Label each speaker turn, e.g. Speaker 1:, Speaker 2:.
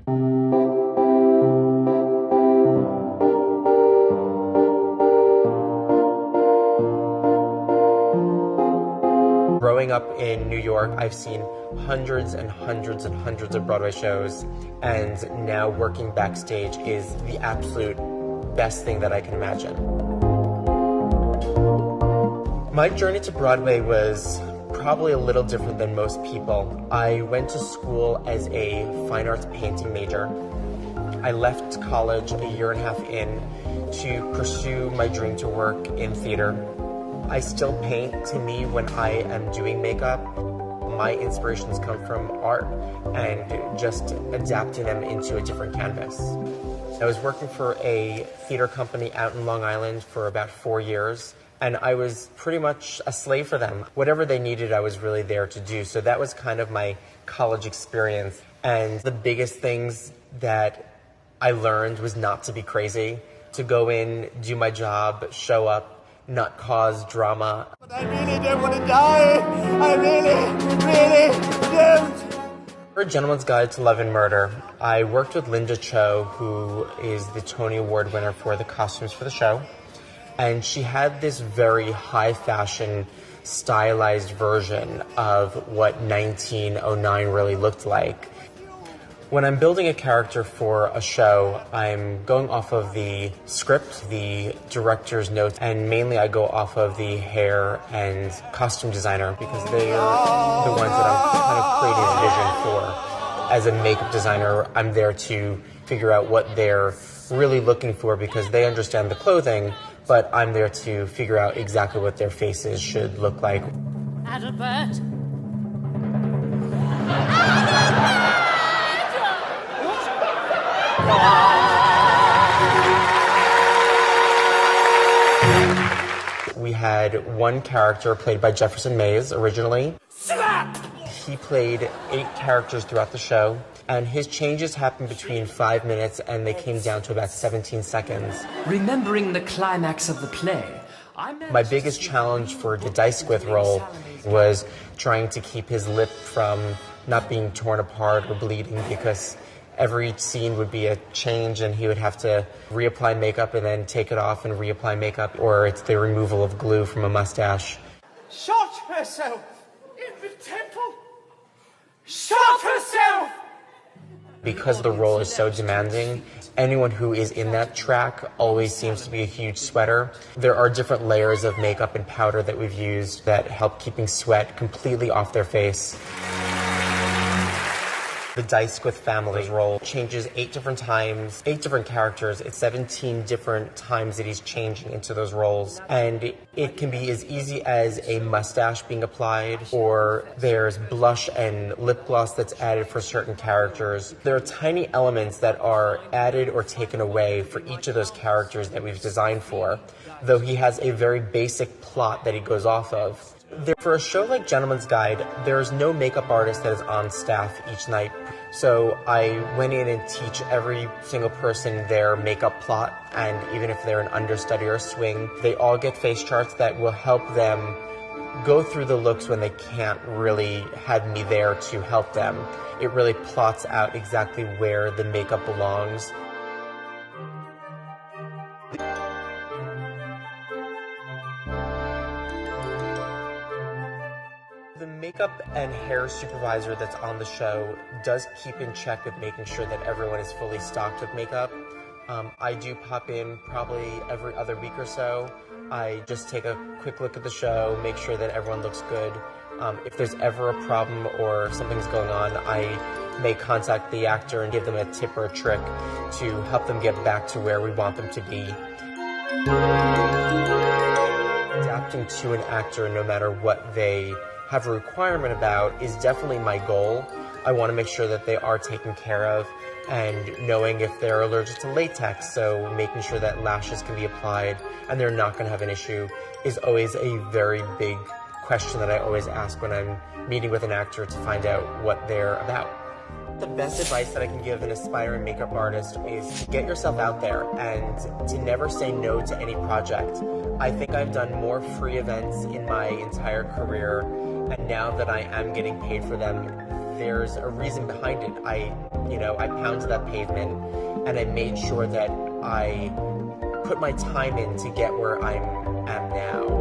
Speaker 1: Growing up in New York, I've seen hundreds and hundreds and hundreds of Broadway shows, and now working backstage is the absolute best thing that I can imagine. My journey to Broadway was probably a little different than most people. I went to school as a fine arts painting major. I left college a year and a half in to pursue my dream to work in theater. I still paint. To me, when I am doing makeup, my inspirations come from art and just adapting them into a different canvas. I was working for a theater company out in Long Island for about 4 years, and I was pretty much a slave for them. Whatever they needed, I was really there to do. So that was kind of my college experience. And the biggest things that I learned was not to be crazy, to go in, do my job, show up, not cause drama.
Speaker 2: But I really don't want to die. I really don't.
Speaker 1: For A Gentleman's Guide to Love and Murder, I worked with Linda Cho, who is the Tony Award winner for the costumes for the show. And she had this very high fashion, stylized version of what 1909 really looked like. When I'm building a character for a show, I'm going off of the script, the director's notes, and mainly I go off of the hair and costume designer because they are the ones that I'm kind of creating a vision for. As a makeup designer, I'm there to figure out what they're really looking for because they understand the clothing, but I'm there to figure out exactly what their faces should look like.
Speaker 3: Adalbert!
Speaker 1: We had one character played by Jefferson Mays originally.
Speaker 2: Slap!
Speaker 1: He played 8 characters throughout the show, and his changes happened between 5 minutes and they came down to about 17 seconds.
Speaker 4: Remembering the climax of the play,
Speaker 1: my biggest challenge for the Dicewith role was trying to keep his lip from not being torn apart or bleeding because every scene would be a change and he would have to reapply makeup and then take it off and reapply makeup, or it's the removal of glue from a mustache.
Speaker 2: Shot herself in the temple. Shot herself!
Speaker 1: Because the role is so demanding, anyone who is in that track always seems to be a huge sweater. There are different layers of makeup and powder that we've used that help keeping sweat completely off their face. The Dicewith family's role changes 8 different times, 8 different characters. It's 17 different times that he's changing into those roles. And it can be as easy as a mustache being applied, or there's blush and lip gloss that's added for certain characters. There are tiny elements that are added or taken away for each of those characters that we've designed for, though he has a very basic plot that he goes off of. For a show like Gentleman's Guide, there's no makeup artist that is on staff each night. So I went in and teach every single person their makeup plot, and even if they're an understudy or a swing, they all get face charts that will help them go through the looks when they can't really have me there to help them. It really plots out exactly where the makeup belongs. The makeup and hair supervisor that's on the show does keep in check with making sure that everyone is fully stocked with makeup. I do pop in probably every other week or so. I just take a quick look at the show, make sure that everyone looks good. If there's ever a problem or something's going on, I may contact the actor and give them a tip or a trick to help them get back to where we want them to be. Adapting to an actor, no matter what they have a requirement about, is definitely my goal. I want to make sure that they are taken care of, and knowing if they're allergic to latex, so making sure that lashes can be applied and they're not going to have an issue is always a very big question that I always ask when I'm meeting with an actor to find out what they're about. The best advice that I can give an aspiring makeup artist is to get yourself out there and to never say no to any project. I think I've done more free events in my entire career, and now that I am getting paid for them, there's a reason behind it. I pounded that pavement and I made sure that I put my time in to get where I am now.